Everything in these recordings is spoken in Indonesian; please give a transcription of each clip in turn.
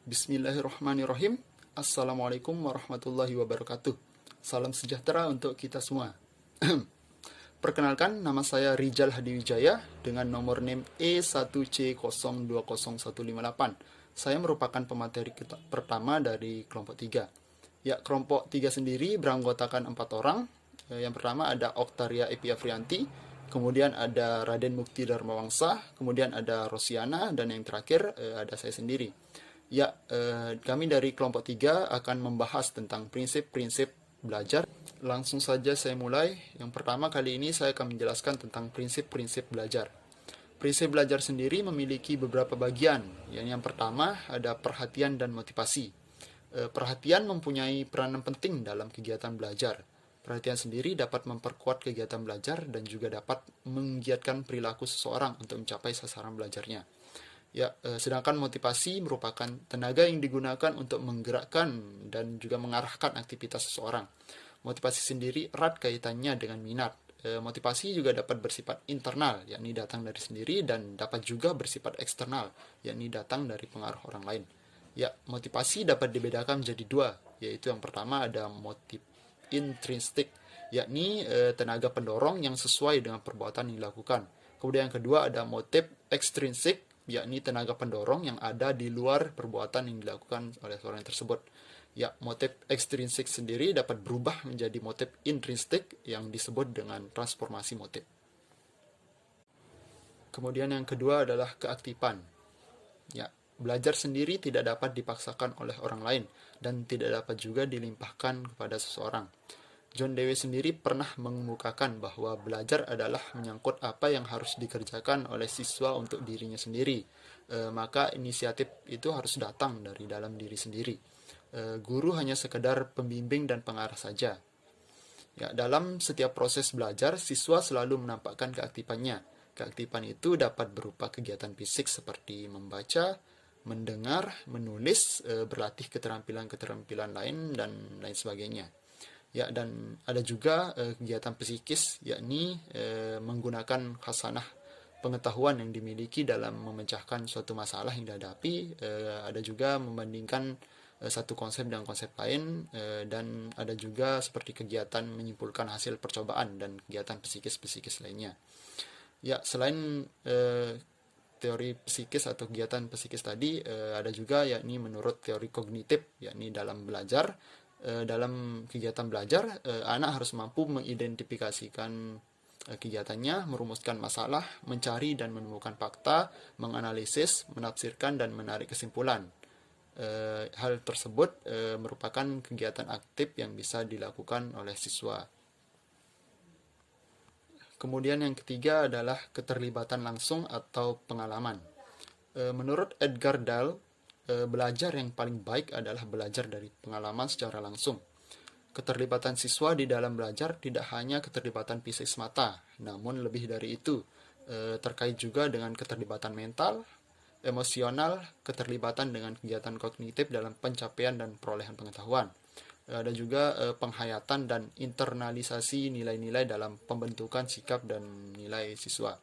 Bismillahirrahmanirrahim. Assalamualaikum warahmatullahi wabarakatuh. Salam sejahtera untuk kita semua. Perkenalkan, nama saya Rijal Hadiwijaya dengan nomor NIM E1C020158. Saya merupakan pemateri pertama dari kelompok 3. Ya, kelompok 3 sendiri beranggotakan 4 orang. Yang pertama ada Oktaria Epi Afrianti, kemudian ada Raden Mukti Dharmawangsa, kemudian ada Rosiana, dan yang terakhir ada saya sendiri. Ya, kami dari kelompok 3 akan membahas tentang prinsip-prinsip belajar. Langsung saja saya mulai. Yang pertama kali ini saya akan menjelaskan tentang prinsip-prinsip belajar. Prinsip belajar sendiri memiliki beberapa bagian. Yang pertama ada perhatian dan motivasi. Perhatian mempunyai peranan penting dalam kegiatan belajar. Perhatian sendiri dapat memperkuat kegiatan belajar dan juga dapat menggiatkan perilaku seseorang untuk mencapai sasaran belajarnya. Ya, sedangkan motivasi merupakan tenaga yang digunakan untuk menggerakkan dan juga mengarahkan aktivitas seseorang. Motivasi sendiri erat kaitannya dengan minat. Motivasi juga dapat bersifat internal, yakni datang dari sendiri, dan dapat juga bersifat eksternal, yakni datang dari pengaruh orang lain. Ya, motivasi dapat dibedakan menjadi dua, yaitu yang pertama ada motif intrinsik, yakni tenaga pendorong yang sesuai dengan perbuatan yang dilakukan. Kemudian yang kedua ada motif ekstrinsik, yakni tenaga pendorong yang ada di luar perbuatan yang dilakukan oleh seorang tersebut. Ya, motif ekstrinsik sendiri dapat berubah menjadi motif intrinsik yang disebut dengan transformasi motif. Kemudian yang kedua adalah keaktifan. Ya, belajar sendiri tidak dapat dipaksakan oleh orang lain dan tidak dapat juga dilimpahkan kepada seseorang. John Dewey sendiri pernah mengemukakan bahwa belajar adalah menyangkut apa yang harus dikerjakan oleh siswa untuk dirinya sendiri. Maka inisiatif itu harus datang dari dalam diri sendiri. Guru hanya sekedar pembimbing dan pengarah saja. Ya, dalam setiap proses belajar, siswa selalu menampakkan keaktifannya. Keaktifan itu dapat berupa kegiatan fisik seperti membaca, mendengar, menulis, berlatih keterampilan-keterampilan lain, dan lain sebagainya. Ya, dan ada juga kegiatan psikis, yakni menggunakan khasanah pengetahuan yang dimiliki dalam memecahkan suatu masalah yang dihadapi. Ada juga membandingkan satu konsep dengan konsep lain, dan ada juga seperti kegiatan menyimpulkan hasil percobaan dan kegiatan psikis-psikis lainnya. Ya, selain teori psikis atau kegiatan psikis tadi, ada juga yakni menurut teori kognitif, yakni dalam belajar. Dalam kegiatan belajar, anak harus mampu mengidentifikasikan kegiatannya, merumuskan masalah, mencari dan menemukan fakta, menganalisis, menafsirkan, dan menarik kesimpulan. Hal tersebut merupakan kegiatan aktif yang bisa dilakukan oleh siswa. Kemudian yang ketiga adalah keterlibatan langsung atau pengalaman. Menurut Edgar Dale, belajar yang paling baik adalah belajar dari pengalaman secara langsung. Keterlibatan siswa di dalam belajar tidak hanya keterlibatan fisik semata, namun lebih dari itu, terkait juga dengan keterlibatan mental, emosional, keterlibatan dengan kegiatan kognitif dalam pencapaian dan perolehan pengetahuan. Ada juga penghayatan dan internalisasi nilai-nilai dalam pembentukan sikap dan nilai siswa.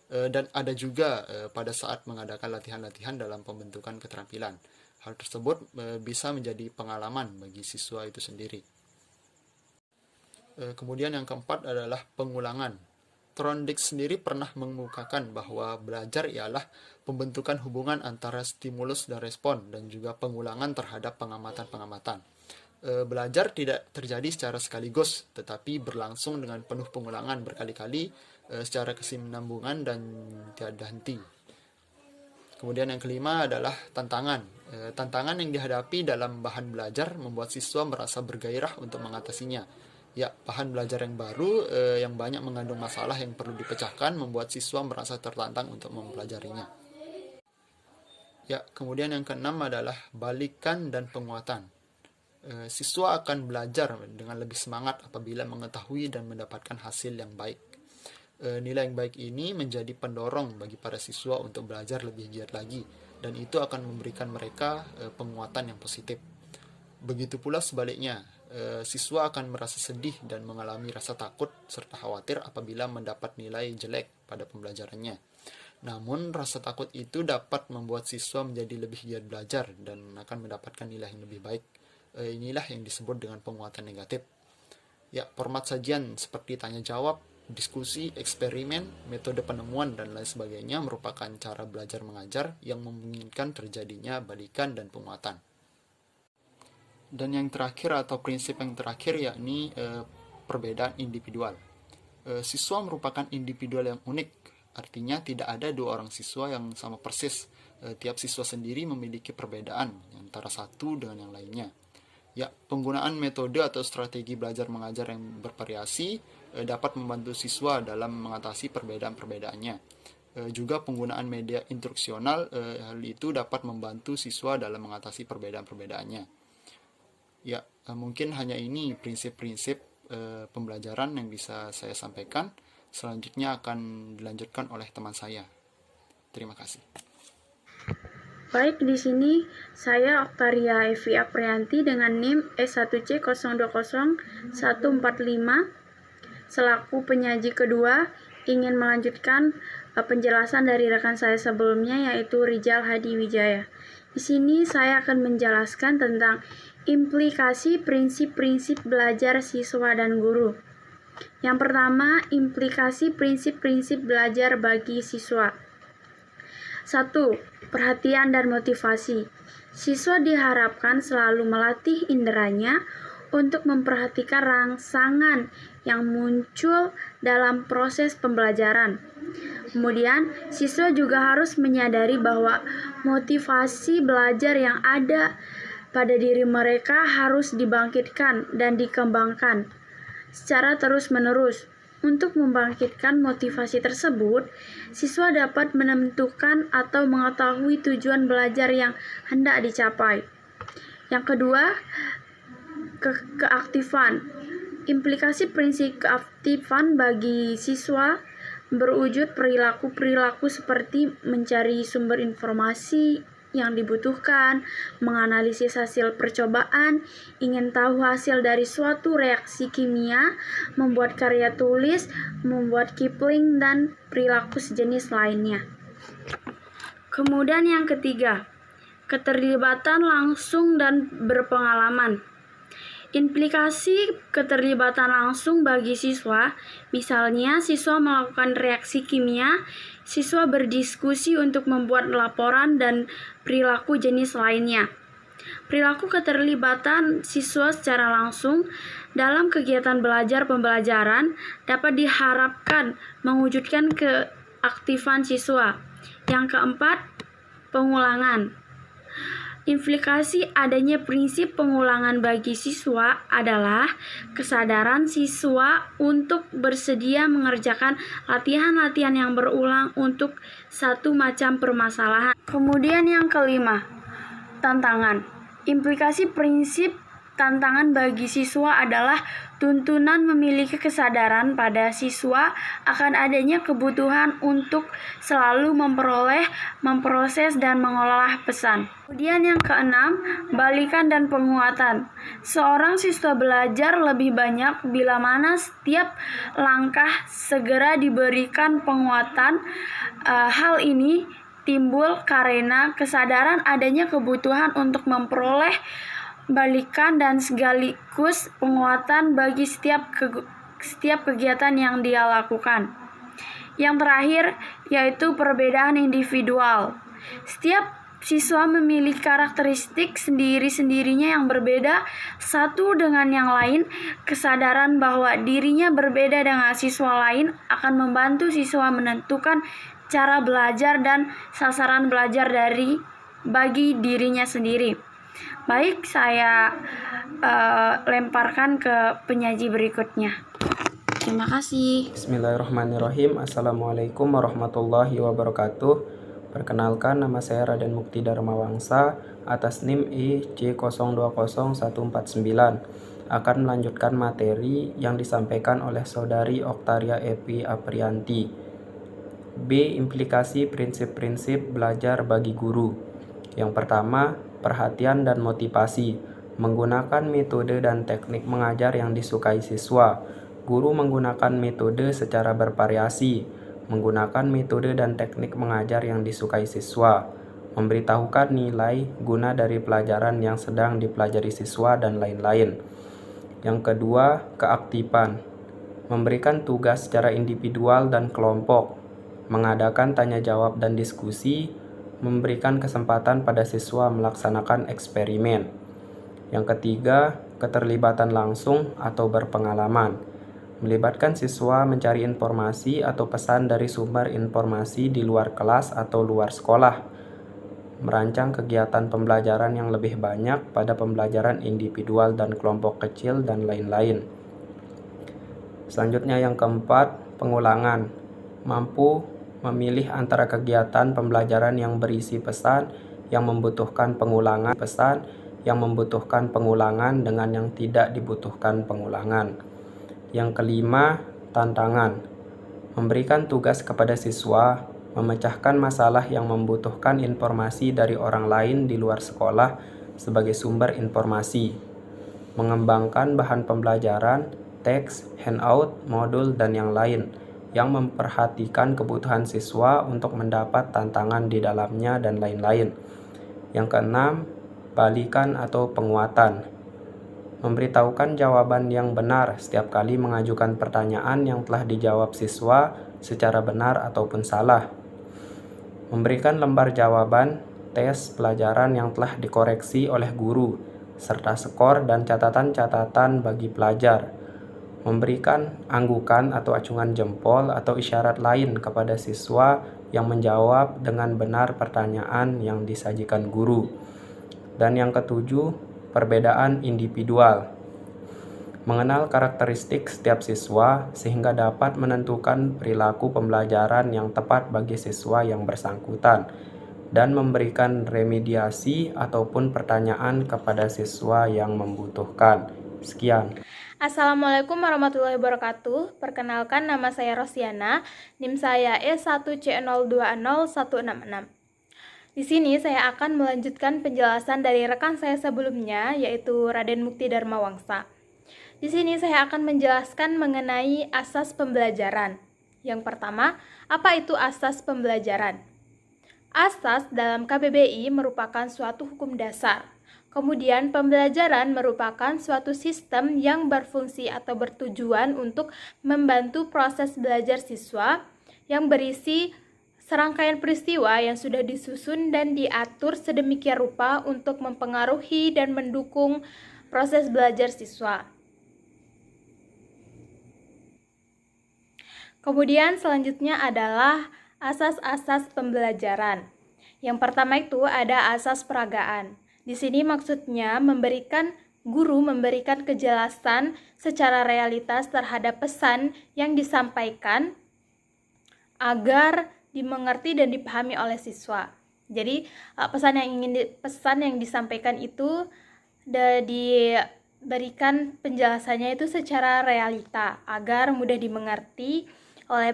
Dan ada juga pada saat mengadakan latihan-latihan dalam pembentukan keterampilan. Hal tersebut bisa menjadi pengalaman bagi siswa itu sendiri. Kemudian yang keempat adalah pengulangan. Trondijk sendiri pernah mengemukakan bahwa belajar ialah pembentukan hubungan antara stimulus dan respon, dan juga pengulangan terhadap pengamatan-pengamatan. Belajar tidak terjadi secara sekaligus, tetapi berlangsung dengan penuh pengulangan berkali-kali, secara kesinambungan dan tiada henti. Kemudian yang kelima adalah tantangan. Tantangan yang dihadapi dalam bahan belajar membuat siswa merasa bergairah untuk mengatasinya. Ya, bahan belajar yang baru yang banyak mengandung masalah yang perlu dipecahkan membuat siswa merasa tertantang untuk mempelajarinya. Ya, kemudian yang keenam adalah balikan dan penguatan. Siswa akan belajar dengan lebih semangat apabila mengetahui dan mendapatkan hasil yang baik. Nilai yang baik ini menjadi pendorong bagi para siswa untuk belajar lebih giat lagi, dan itu akan memberikan mereka penguatan yang positif. Begitu pula sebaliknya, siswa akan merasa sedih dan mengalami rasa takut serta khawatir apabila mendapat nilai jelek pada pembelajarannya. Namun, rasa takut itu dapat membuat siswa menjadi lebih giat belajar dan akan mendapatkan nilai yang lebih baik. Inilah yang disebut dengan penguatan negatif. Ya, format sajian seperti tanya jawab, diskusi, eksperimen, metode penemuan, dan lain sebagainya merupakan cara belajar mengajar yang memungkinkan terjadinya balikan dan penguatan. Dan yang terakhir atau prinsip yang terakhir yakni perbedaan individual. Siswa merupakan individual yang unik, artinya tidak ada dua orang siswa yang sama persis. Tiap siswa sendiri memiliki perbedaan antara satu dengan yang lainnya. Ya, penggunaan metode atau strategi belajar mengajar yang bervariasi dapat membantu siswa dalam mengatasi perbedaan-perbedaannya. Juga penggunaan media instruksional hal itu dapat membantu siswa dalam mengatasi perbedaan-perbedaannya. Ya, mungkin hanya ini prinsip-prinsip pembelajaran yang bisa saya sampaikan. Selanjutnya akan dilanjutkan oleh teman saya. Terima kasih. Baik, di sini saya Oktaria Evi Aprianti dengan NIM S1C020145 selaku penyaji kedua ingin melanjutkan penjelasan dari rekan saya sebelumnya yaitu Rijal Hadi Wijaya. Di sini saya akan menjelaskan tentang implikasi prinsip-prinsip belajar siswa dan guru. Yang pertama, implikasi prinsip-prinsip belajar bagi siswa. 1. Perhatian dan motivasi. Siswa diharapkan selalu melatih inderanya untuk memperhatikan rangsangan yang muncul dalam proses pembelajaran. Kemudian, siswa juga harus menyadari bahwa motivasi belajar yang ada pada diri mereka harus dibangkitkan dan dikembangkan secara terus-menerus. Untuk membangkitkan motivasi tersebut, siswa dapat menentukan atau mengetahui tujuan belajar yang hendak dicapai. Yang kedua, keaktifan. Implikasi prinsip keaktifan bagi siswa berwujud perilaku-perilaku seperti mencari sumber informasi yang dibutuhkan, menganalisis hasil percobaan, ingin tahu hasil dari suatu reaksi kimia, membuat karya tulis, membuat Kipling, dan perilaku sejenis lainnya. Kemudian yang ketiga, keterlibatan langsung dan berpengalaman. Implikasi keterlibatan langsung bagi siswa, misalnya siswa melakukan reaksi kimia, siswa berdiskusi untuk membuat laporan, dan perilaku jenis lainnya. Perilaku keterlibatan siswa secara langsung dalam kegiatan belajar pembelajaran dapat diharapkan mewujudkan keaktifan siswa. Yang keempat, pengulangan. Implikasi adanya prinsip pengulangan bagi siswa adalah kesadaran siswa untuk bersedia mengerjakan latihan-latihan yang berulang untuk satu macam permasalahan. Kemudian yang kelima, tantangan. Implikasi prinsip tantangan bagi siswa adalah tuntunan memiliki kesadaran pada siswa akan adanya kebutuhan untuk selalu memperoleh, memproses, dan mengolah pesan. Kemudian yang keenam, balikan dan penguatan. Seorang siswa belajar lebih banyak bila mana setiap langkah segera diberikan penguatan. Hal ini timbul karena kesadaran adanya kebutuhan untuk memperoleh balikan dan sekaligus penguatan bagi setiap kegiatan yang dia lakukan. Yang terakhir yaitu perbedaan individual. Setiap siswa memiliki karakteristik sendiri-sendirinya yang berbeda satu dengan yang lain. Kesadaran bahwa dirinya berbeda dengan siswa lain akan membantu siswa menentukan cara belajar dan sasaran belajar bagi dirinya sendiri. Baik, saya lemparkan ke penyaji berikutnya. Terima kasih. Bismillahirrahmanirrahim. Assalamualaikum warahmatullahi wabarakatuh. Perkenalkan, nama saya Raden Mukti Darmawangsa atas NIM IC020149 akan melanjutkan materi yang disampaikan oleh Saudari Oktaria Evi Aprianti. B. Implikasi prinsip-prinsip belajar bagi guru. Yang pertama, perhatian dan motivasi. Menggunakan metode dan teknik mengajar yang disukai siswa. Guru menggunakan metode secara bervariasi, menggunakan metode dan teknik mengajar yang disukai siswa, memberitahukan nilai guna dari pelajaran yang sedang dipelajari siswa, dan lain-lain. Yang kedua, keaktifan. Memberikan tugas secara individual dan kelompok, mengadakan tanya jawab dan diskusi, memberikan kesempatan pada siswa melaksanakan eksperimen. Yang ketiga, keterlibatan langsung atau berpengalaman. Melibatkan siswa mencari informasi atau pesan dari sumber informasi di luar kelas atau luar sekolah. Merancang kegiatan pembelajaran yang lebih banyak pada pembelajaran individual dan kelompok kecil, dan lain-lain. Selanjutnya yang keempat, pengulangan. Mampu memilih antara kegiatan pembelajaran yang berisi pesan yang membutuhkan pengulangan, pesan yang membutuhkan pengulangan dengan yang tidak dibutuhkan pengulangan. Yang kelima, tantangan. Memberikan tugas kepada siswa, memecahkan masalah yang membutuhkan informasi dari orang lain di luar sekolah sebagai sumber informasi. Mengembangkan bahan pembelajaran, teks, handout, modul, dan yang lain yang memperhatikan kebutuhan siswa untuk mendapat tantangan di dalamnya, dan lain-lain. Yang keenam, balikan atau penguatan. Memberitahukan jawaban yang benar setiap kali mengajukan pertanyaan yang telah dijawab siswa secara benar ataupun salah. Memberikan lembar jawaban tes pelajaran yang telah dikoreksi oleh guru, serta skor dan catatan-catatan bagi pelajar. Memberikan anggukan atau acungan jempol atau isyarat lain kepada siswa yang menjawab dengan benar pertanyaan yang disajikan guru. Dan yang ketujuh, perbedaan individual. Mengenal karakteristik setiap siswa sehingga dapat menentukan perilaku pembelajaran yang tepat bagi siswa yang bersangkutan, dan memberikan remediasi ataupun pertanyaan kepada siswa yang membutuhkan. Sekian. Assalamualaikum warahmatullahi wabarakatuh. Perkenalkan, nama saya Rosiana, NIM saya E1C020166. Di sini saya akan melanjutkan penjelasan dari rekan saya sebelumnya, yaitu Raden Mukti Darmawangsa. Di sini saya akan menjelaskan mengenai asas pembelajaran. Yang pertama, apa itu asas pembelajaran? Asas dalam KBBI merupakan suatu hukum dasar. Kemudian pembelajaran merupakan suatu sistem yang berfungsi atau bertujuan untuk membantu proses belajar siswa yang berisi serangkaian peristiwa yang sudah disusun dan diatur sedemikian rupa untuk mempengaruhi dan mendukung proses belajar siswa. Kemudian selanjutnya adalah asas-asas pembelajaran. Yang pertama itu ada asas peragaan. Di sini maksudnya guru memberikan kejelasan secara realitas terhadap pesan yang disampaikan agar dimengerti dan dipahami oleh siswa. Jadi pesan yang disampaikan itu diberikan penjelasannya itu secara realita agar mudah dimengerti oleh.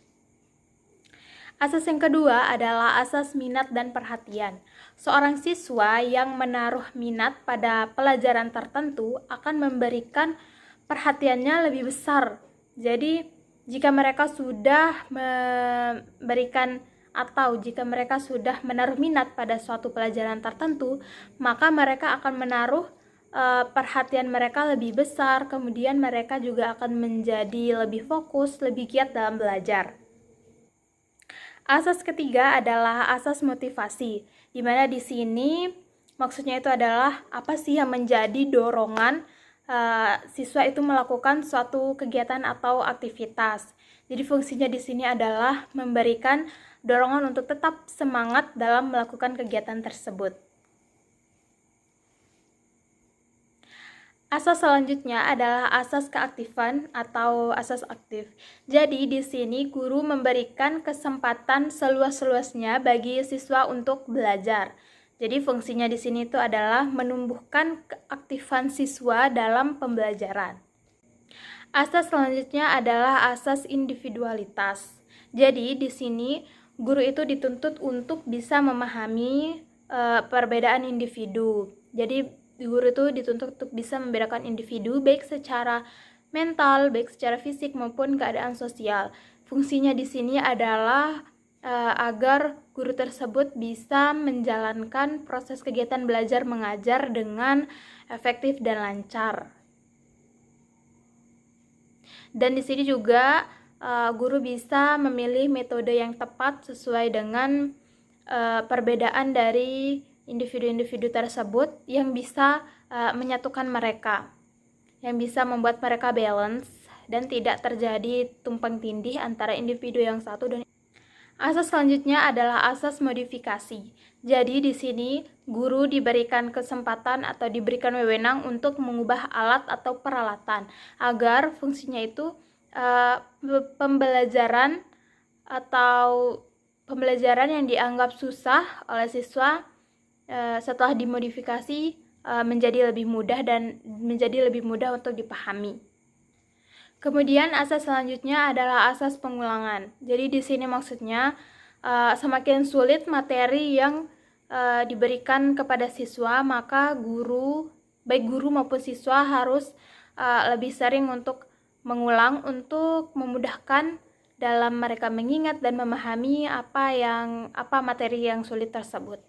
Asas yang kedua adalah asas minat dan perhatian. Seorang siswa yang menaruh minat pada pelajaran tertentu akan memberikan perhatiannya lebih besar. Jadi jika mereka sudah menaruh minat pada suatu pelajaran tertentu, maka mereka akan menaruh perhatian mereka lebih besar, kemudian mereka juga akan menjadi lebih fokus, lebih giat dalam belajar. Asas ketiga adalah asas motivasi, di mana di sini maksudnya itu adalah apa sih yang menjadi dorongan siswa itu melakukan suatu kegiatan atau aktivitas. Jadi fungsinya di sini adalah memberikan dorongan untuk tetap semangat dalam melakukan kegiatan tersebut. Asas selanjutnya adalah asas keaktifan atau asas aktif. Jadi di sini guru memberikan kesempatan seluas-luasnya bagi siswa untuk belajar. Jadi fungsinya di sini itu adalah menumbuhkan keaktifan siswa dalam pembelajaran. Asas selanjutnya adalah asas individualitas. Jadi di sini guru itu dituntut untuk bisa memahami perbedaan individu. Jadi guru itu dituntut untuk bisa membedakan individu baik secara mental, baik secara fisik maupun keadaan sosial. fungsinya di sini adalah agar guru tersebut bisa menjalankan proses kegiatan belajar mengajar dengan efektif dan lancar. Dan di sini juga guru bisa memilih metode yang tepat sesuai dengan perbedaan dari individu-individu tersebut yang bisa menyatukan mereka, yang bisa membuat mereka balance dan tidak terjadi tumpang tindih antara individu yang satu dan asas selanjutnya adalah asas modifikasi. Jadi di sini guru diberikan kesempatan atau diberikan wewenang untuk mengubah alat atau peralatan agar fungsinya itu pembelajaran yang dianggap susah oleh siswa setelah dimodifikasi menjadi lebih mudah dan menjadi lebih mudah untuk dipahami. Kemudian asas selanjutnya adalah asas pengulangan. Jadi di sini maksudnya semakin sulit materi yang diberikan kepada siswa, maka baik guru maupun siswa harus lebih sering untuk mengulang untuk memudahkan dalam mereka mengingat dan memahami apa materi yang sulit tersebut.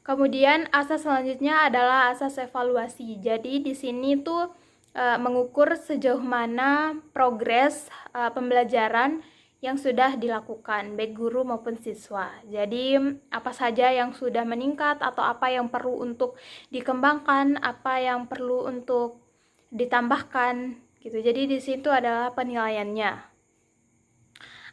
Kemudian asas selanjutnya adalah asas evaluasi. Jadi di sini tuh mengukur sejauh mana progres pembelajaran yang sudah dilakukan baik guru maupun siswa. Jadi apa saja yang sudah meningkat atau apa yang perlu untuk dikembangkan, apa yang perlu untuk ditambahkan gitu. Jadi di situ adalah penilaiannya.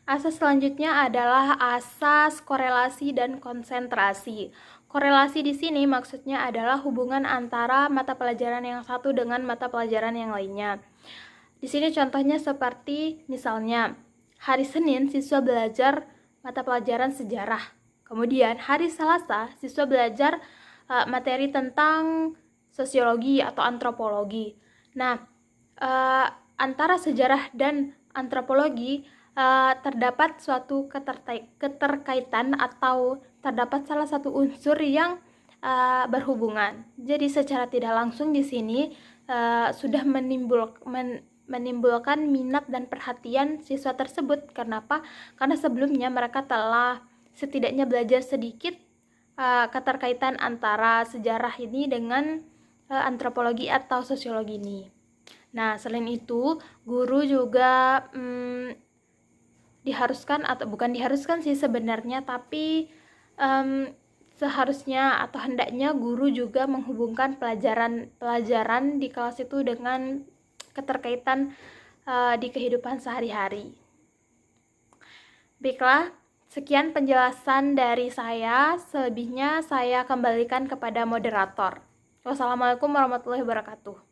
Asas selanjutnya adalah asas korelasi dan konsentrasi. Korelasi di sini maksudnya adalah hubungan antara mata pelajaran yang satu dengan mata pelajaran yang lainnya. Di sini contohnya seperti misalnya hari Senin siswa belajar mata pelajaran sejarah. Kemudian hari Selasa siswa belajar materi tentang sosiologi atau antropologi. Nah, antara sejarah dan antropologi terdapat suatu keterkaitan atau terdapat salah satu unsur yang berhubungan. Jadi secara tidak langsung di sini sudah menimbulkan minat dan perhatian siswa tersebut. Kenapa? Karena sebelumnya mereka telah setidaknya belajar sedikit keterkaitan antara sejarah ini dengan antropologi atau sosiologi ini. Nah, selain itu, guru juga diharuskan atau bukan diharuskan sih sebenarnya, tapi seharusnya atau hendaknya guru juga menghubungkan pelajaran di kelas itu dengan keterkaitan di kehidupan sehari-hari. Baiklah, sekian penjelasan dari saya. Selebihnya saya kembalikan kepada moderator. Wassalamualaikum warahmatullahi wabarakatuh.